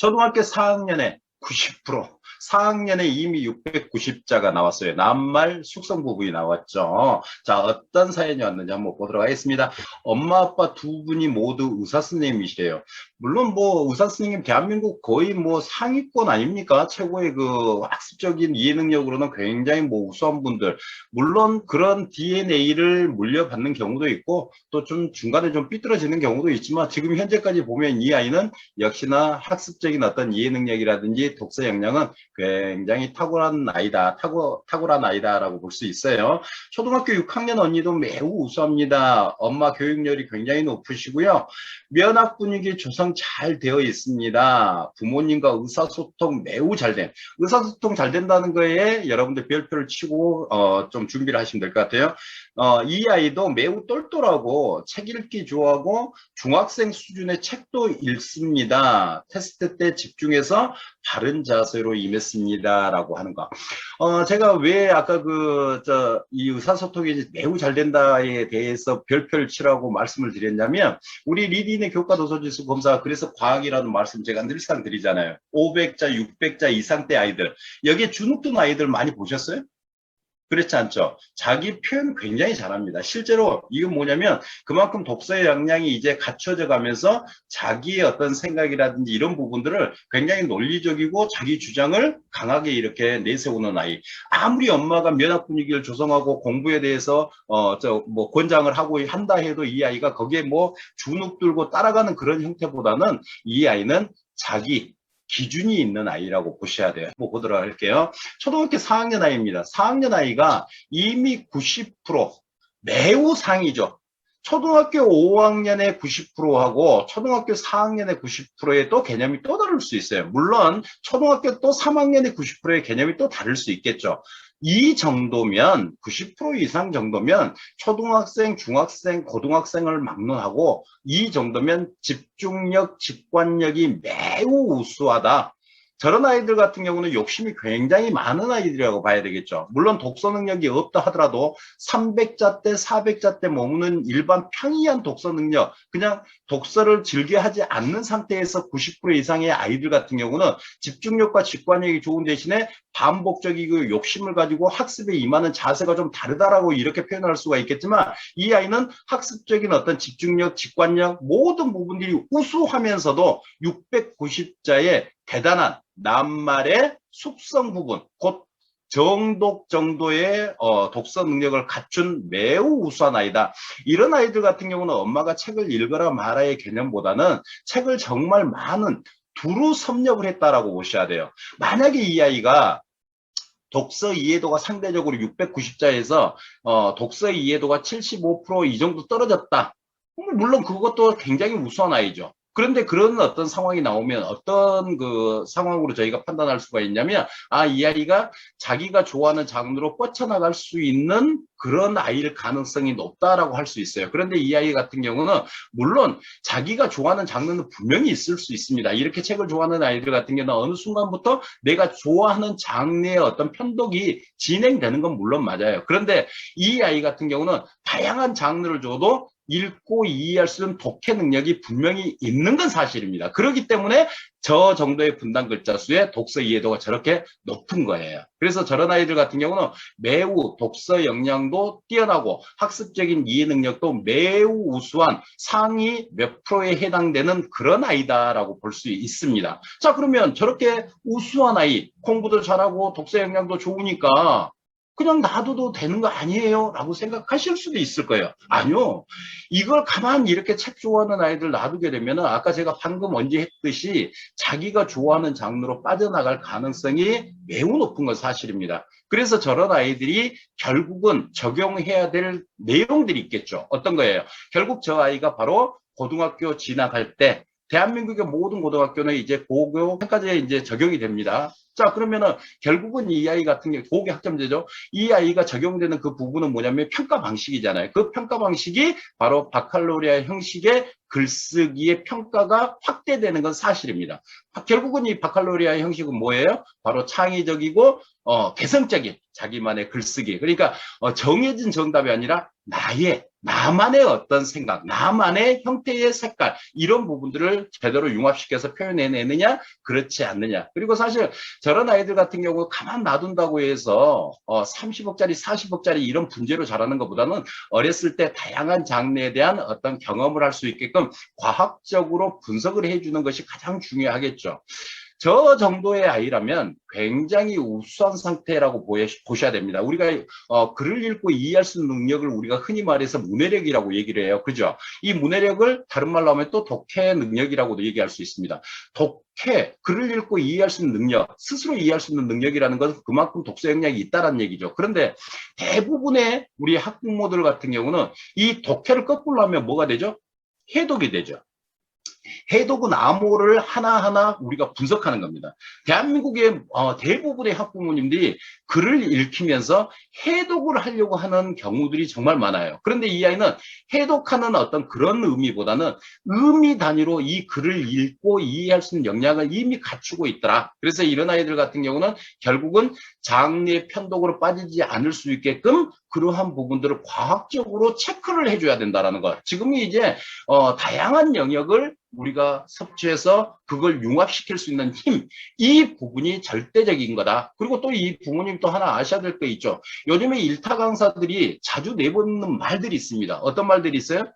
초등학교 4학년에 90%, 4학년에 이미 690자가 나왔어요. 낱말 숙성 부분이 나왔죠. 자, 어떤 사연이 왔는지 한번 보도록 하겠습니다. 엄마, 아빠 두 분이 모두 의사 선생님이시래요. 물론 뭐 의사 선생님 대한민국 거의 뭐 상위권 아닙니까? 최고의 그 학습적인 이해 능력으로는 굉장히 뭐 우수한 분들. 물론 그런 DNA를 물려받는 경우도 있고 또 좀 중간에 좀 삐뚤어지는 경우도 있지만 지금 현재까지 보면 이 아이는 역시나 학습적인 어떤 이해 능력이라든지 독서 역량은 굉장히 탁월한 아이다. 탁월한 아이다라고 볼 수 있어요. 초등학교 6학년 언니도 매우 우수합니다. 엄마 교육열이 굉장히 높으시고요. 면학 분위기 조성 잘 되어 있습니다. 부모님과 의사소통 매우 잘 된. 의사소통 잘 된다는 거에 여러분들 별표를 치고 좀 준비를 하시면 될 것 같아요. 이 아이도 매우 똘똘하고 책 읽기 좋아하고 중학생 수준의 책도 읽습니다. 테스트 때 집중해서 바른 자세로 임했습니다라고 하는 거. 제가 왜 아까 이 의사소통이 매우 잘 된다에 대해서 별표를 치라고 말씀을 드렸냐면 우리 리디인의 교과 도서지수 검사 그래서 과학이라는 말씀 제가 늘상 드리잖아요. 500자, 600자 이상대 아이들 여기에 주눅든 아이들 많이 보셨어요? 그렇지 않죠. 자기 표현 굉장히 잘합니다. 실제로 이건 뭐냐면 그만큼 독서의 역량이 이제 갖춰져 가면서 자기의 어떤 생각이라든지 이런 부분들을 굉장히 논리적이고 자기 주장을 강하게 이렇게 내세우는 아이. 아무리 엄마가 면학 분위기를 조성하고 공부에 대해서 권장을 하고 한다 해도 이 아이가 거기에 뭐 주눅 들고 따라가는 그런 형태보다는 이 아이는 자기 기준이 있는 아이라고 보셔야 돼요. 한번 보도록 할게요. 초등학교 4학년 아이입니다. 4학년 아이가 이미 90% 매우 상이죠. 초등학교 5학년에 90%하고 초등학교 4학년에 90%의 또 개념이 또 다를 수 있어요. 물론 초등학교 또 3학년에 90%의 개념이 또 다를 수 있겠죠. 이 정도면 90% 이상 정도면 초등학생, 중학생, 고등학생을 막론하고 이 정도면 집중력, 직관력이 매우 우수하다. 저런 아이들 같은 경우는 욕심이 굉장히 많은 아이들이라고 봐야 되겠죠. 물론 독서 능력이 없다 하더라도 300자 때 400자 때 머무는 일반 평이한 독서 능력, 그냥 독서를 즐겨 하지 않는 상태에서 90% 이상의 아이들 같은 경우는 집중력과 직관력이 좋은 대신에 반복적이고 욕심을 가지고 학습에 임하는 자세가 좀 다르다라고 이렇게 표현할 수가 있겠지만 이 아이는 학습적인 어떤 집중력, 직관력 모든 부분들이 우수하면서도 690자의 대단한 낱말의 숙성 부분, 곧 정독 정도의 독서 능력을 갖춘 매우 우수한 아이다. 이런 아이들 같은 경우는 엄마가 책을 읽어라 말아의 개념보다는 책을 정말 많은 두루 섭렵을 했다라고 보셔야 돼요. 만약에 이 아이가 독서 이해도가 상대적으로 690자에서 독서 이해도가 75% 이 정도 떨어졌다. 물론 그것도 굉장히 우수한 아이죠. 그런데 그런 어떤 상황이 나오면 어떤 그 상황으로 저희가 판단할 수가 있냐면 이 아이가 자기가 좋아하는 장르로 뻗쳐나갈 수 있는 그런 아이일 가능성이 높다라고 할 수 있어요. 그런데 이 아이 같은 경우는 물론 자기가 좋아하는 장르는 분명히 있을 수 있습니다. 이렇게 책을 좋아하는 아이들 같은 경우는 어느 순간부터 내가 좋아하는 장르의 어떤 편독이 진행되는 건 물론 맞아요. 그런데 이 아이 같은 경우는 다양한 장르를 줘도 읽고 이해할 수 있는 독해 능력이 분명히 있는 건 사실입니다. 그렇기 때문에 저 정도의 분단 글자 수의 독서 이해도가 저렇게 높은 거예요. 그래서 저런 아이들 같은 경우는 매우 독서 역량도 뛰어나고 학습적인 이해 능력도 매우 우수한 상위 몇 프로에 해당되는 그런 아이다라고 볼 수 있습니다. 자, 그러면 저렇게 우수한 아이, 공부도 잘하고 독서 역량도 좋으니까 그냥 놔둬도 되는 거 아니에요? 라고 생각하실 수도 있을 거예요. 아니요. 이걸 가만히 이렇게 책 좋아하는 아이들 놔두게 되면 아까 제가 방금 언제 했듯이 자기가 좋아하는 장르로 빠져나갈 가능성이 매우 높은 건 사실입니다. 그래서 저런 아이들이 결국은 적용해야 될 내용들이 있겠죠. 어떤 거예요? 결국 저 아이가 바로 고등학교 진학할 때 대한민국의 모든 고등학교는 이제 고교 평가제에 이제 적용이 됩니다. 자, 그러면은 결국은 이 아이 같은 경우 고교 학점제죠. 이 아이가 적용되는 그 부분은 뭐냐면 평가 방식이잖아요. 그 평가 방식이 바로 바칼로리아 형식의 글쓰기의 평가가 확대되는 건 사실입니다. 결국은 이 바칼로리아 형식은 뭐예요? 바로 창의적이고 개성적인 자기만의 글쓰기. 그러니까 정해진 정답이 아니라 나만의 어떤 생각, 나만의 형태의 색깔, 이런 부분들을 제대로 융합시켜서 표현해내느냐, 그렇지 않느냐. 그리고 사실 저런 아이들 같은 경우 가만 놔둔다고 해서 30억짜리, 40억짜리 이런 분재로 자라는 것보다는 어렸을 때 다양한 장르에 대한 어떤 경험을 할 수 있게끔 과학적으로 분석을 해주는 것이 가장 중요하겠죠. 저 정도의 아이라면 굉장히 우수한 상태라고 보셔야 됩니다. 우리가 글을 읽고 이해할 수 있는 능력을 우리가 흔히 말해서 문해력이라고 얘기를 해요. 그죠? 이 문해력을 다른 말로 하면 또 독해 능력이라고도 얘기할 수 있습니다. 독해, 글을 읽고 이해할 수 있는 능력, 스스로 이해할 수 있는 능력이라는 것은 그만큼 독서 역량이 있다는 얘기죠. 그런데 대부분의 우리 학부모들 같은 경우는 이 독해를 거꾸로 하면 뭐가 되죠? 해독이 되죠. 해독은 암호를 하나하나 우리가 분석하는 겁니다. 대한민국의 대부분의 학부모님들이 글을 읽히면서 해독을 하려고 하는 경우들이 정말 많아요. 그런데 이 아이는 해독하는 어떤 그런 의미보다는 의미 단위로 이 글을 읽고 이해할 수 있는 역량을 이미 갖추고 있더라. 그래서 이런 아이들 같은 경우는 결국은 장르의 편독으로 빠지지 않을 수 있게끔 그러한 부분들을 과학적으로 체크를 해줘야 된다는 것. 지금이 이제 다양한 영역을 우리가 섭취해서 그걸 융합시킬 수 있는 힘, 이 부분이 절대적인 거다. 그리고 또 이 부모님 또 하나 아셔야 될 거 있죠. 요즘에 일타 강사들이 자주 내보는 말들이 있습니다. 어떤 말들이 있어요?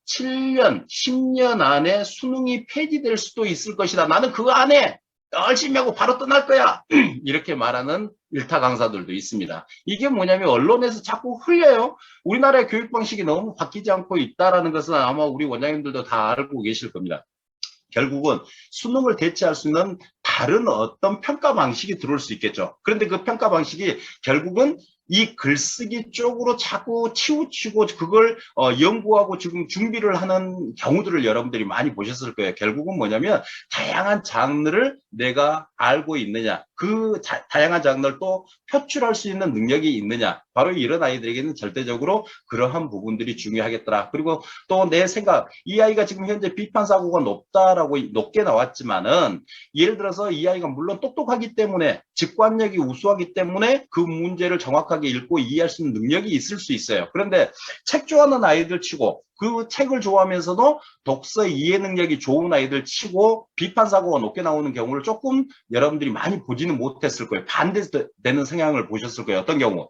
7년, 10년 안에 수능이 폐지될 수도 있을 것이다. 나는 그거 안 해. 열심히 하고 바로 떠날 거야. 이렇게 말하는 일타 강사들도 있습니다. 이게 뭐냐면 언론에서 자꾸 흘려요. 우리나라의 교육 방식이 너무 바뀌지 않고 있다는 것은 아마 우리 원장님들도 다 알고 계실 겁니다. 결국은 수능을 대체할 수 있는 다른 어떤 평가 방식이 들어올 수 있겠죠. 그런데 그 평가 방식이 결국은 이 글쓰기 쪽으로 자꾸 치우치고 그걸 연구하고 지금 준비를 하는 경우들을 여러분들이 많이 보셨을 거예요. 결국은 뭐냐면 다양한 장르를 내가 알고 있느냐, 그 다양한 장르를 또 표출할 수 있는 능력이 있느냐, 바로 이런 아이들에게는 절대적으로 그러한 부분들이 중요하겠더라. 그리고 또 내 생각, 이 아이가 지금 현재 비판 사고가 높게 나왔지만은 예를 들어서 이 아이가 물론 똑똑하기 때문에 직관력이 우수하기 때문에 그 문제를 정확하게 읽고 이해할 수 있는 능력이 있을 수 있어요. 그런데 책 좋아하는 아이들 치고 그 책을 좋아하면서도 독서 이해 능력이 좋은 아이들 치고 비판 사고가 높게 나오는 경우를 조금 여러분들이 많이 보지는 못했을 거예요. 반대되는 성향을 보셨을 거예요. 어떤 경우?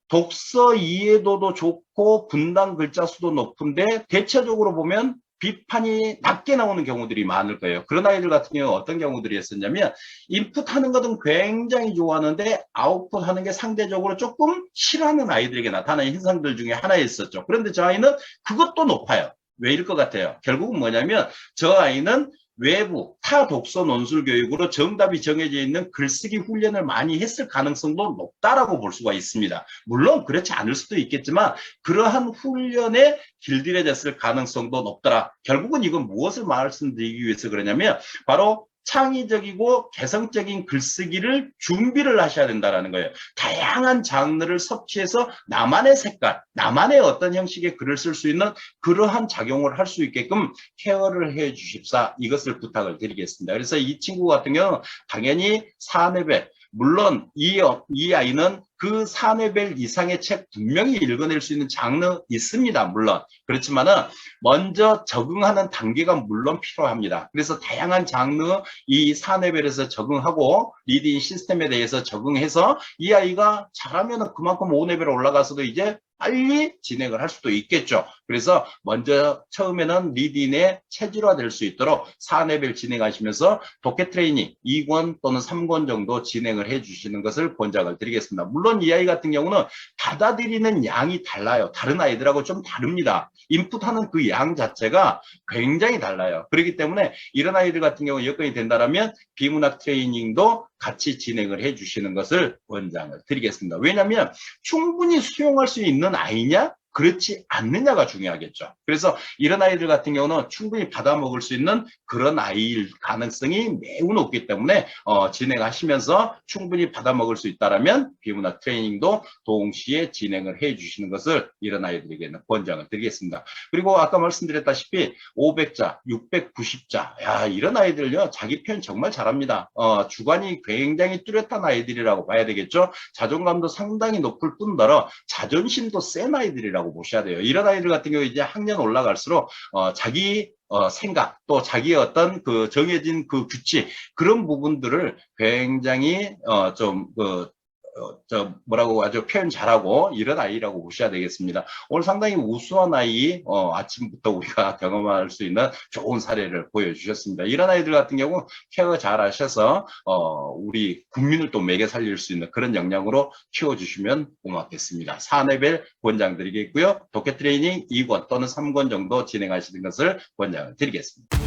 독서 이해도도 좋고 분당 글자 수도 높은데 대체적으로 보면 비판이 낮게 나오는 경우들이 많을 거예요. 그런 아이들 같은 경우 어떤 경우들이 있었냐면 인풋하는 것은 굉장히 좋아하는데 아웃풋하는 게 상대적으로 조금 싫어하는 아이들에게 나타나는 현상들 중에 하나였었죠. 그런데 저 아이는 그것도 높아요. 왜일 것 같아요? 결국은 뭐냐면 저 아이는 외부 타 독서 논술 교육으로 정답이 정해져 있는 글쓰기 훈련을 많이 했을 가능성도 높다라고 볼 수가 있습니다. 물론 그렇지 않을 수도 있겠지만 그러한 훈련에 길들여졌을 가능성도 높더라. 결국은 이건 무엇을 말씀드리기 위해서 그러냐면 바로 창의적이고 개성적인 글쓰기를 준비를 하셔야 된다는 거예요. 다양한 장르를 섭취해서 나만의 색깔, 나만의 어떤 형식의 글을 쓸 수 있는 그러한 작용을 할 수 있게끔 케어를 해 주십사, 이것을 부탁을 드리겠습니다. 그래서 이 친구 같은 경우는 당연히 4레벨, 물론 이 아이는 그 4레벨 이상의 책 분명히 읽어낼 수 있는 장르 있습니다. 물론. 그렇지만은 먼저 적응하는 단계가 물론 필요합니다. 그래서 다양한 장르 이 4레벨에서 적응하고 리딩 시스템에 대해서 적응해서 이 아이가 잘하면은 그만큼 5레벨 올라가서도 이제 빨리 진행을 할 수도 있겠죠. 그래서 먼저 처음에는 리딩의 체질화 될 수 있도록 4레벨 진행하시면서 독해 트레이닝 2권 또는 3권 정도 진행을 해 주시는 것을 권장을 드리겠습니다. 물론 이 아이 같은 경우는 받아들이는 양이 달라요. 다른 아이들하고 좀 다릅니다. 인풋하는 그 양 자체가 굉장히 달라요. 그렇기 때문에 이런 아이들 같은 경우 여건이 된다면 비문학 트레이닝도 같이 진행을 해 주시는 것을 권장을 드리겠습니다. 왜냐하면 충분히 수용할 수 있는 아이냐? 그렇지 않느냐가 중요하겠죠. 그래서 이런 아이들 같은 경우는 충분히 받아먹을 수 있는 그런 아이일 가능성이 매우 높기 때문에 진행하시면서 충분히 받아먹을 수 있다면 비문학 트레이닝도 동시에 진행을 해 주시는 것을 이런 아이들에게는 권장을 드리겠습니다. 그리고 아까 말씀드렸다시피 500자, 690자, 야, 이런 아이들요 자기 표현 정말 잘합니다. 주관이 굉장히 뚜렷한 아이들이라고 봐야 되겠죠. 자존감도 상당히 높을 뿐더러 자존심도 센 아이들이라고 아이라고 보셔야 돼요. 이런 아이들 같은 경우 이제 학년 올라갈수록 자기 생각 또 자기의 어떤 그 정해진 그 규칙 그런 부분들을 굉장히 뭐라고 아주 표현 잘하고 이런 아이라고 보셔야 되겠습니다. 오늘 상당히 우수한 아이 아침부터 우리가 경험할 수 있는 좋은 사례를 보여주셨습니다. 이런 아이들 같은 경우 케어 잘 하셔서 우리 국민을 또 매개 살릴 수 있는 그런 역량으로 키워주시면 고맙겠습니다. 사내별 권장 드리겠고요. 독해 트레이닝 2권 또는 3권 정도 진행하시는 것을 권장을 드리겠습니다.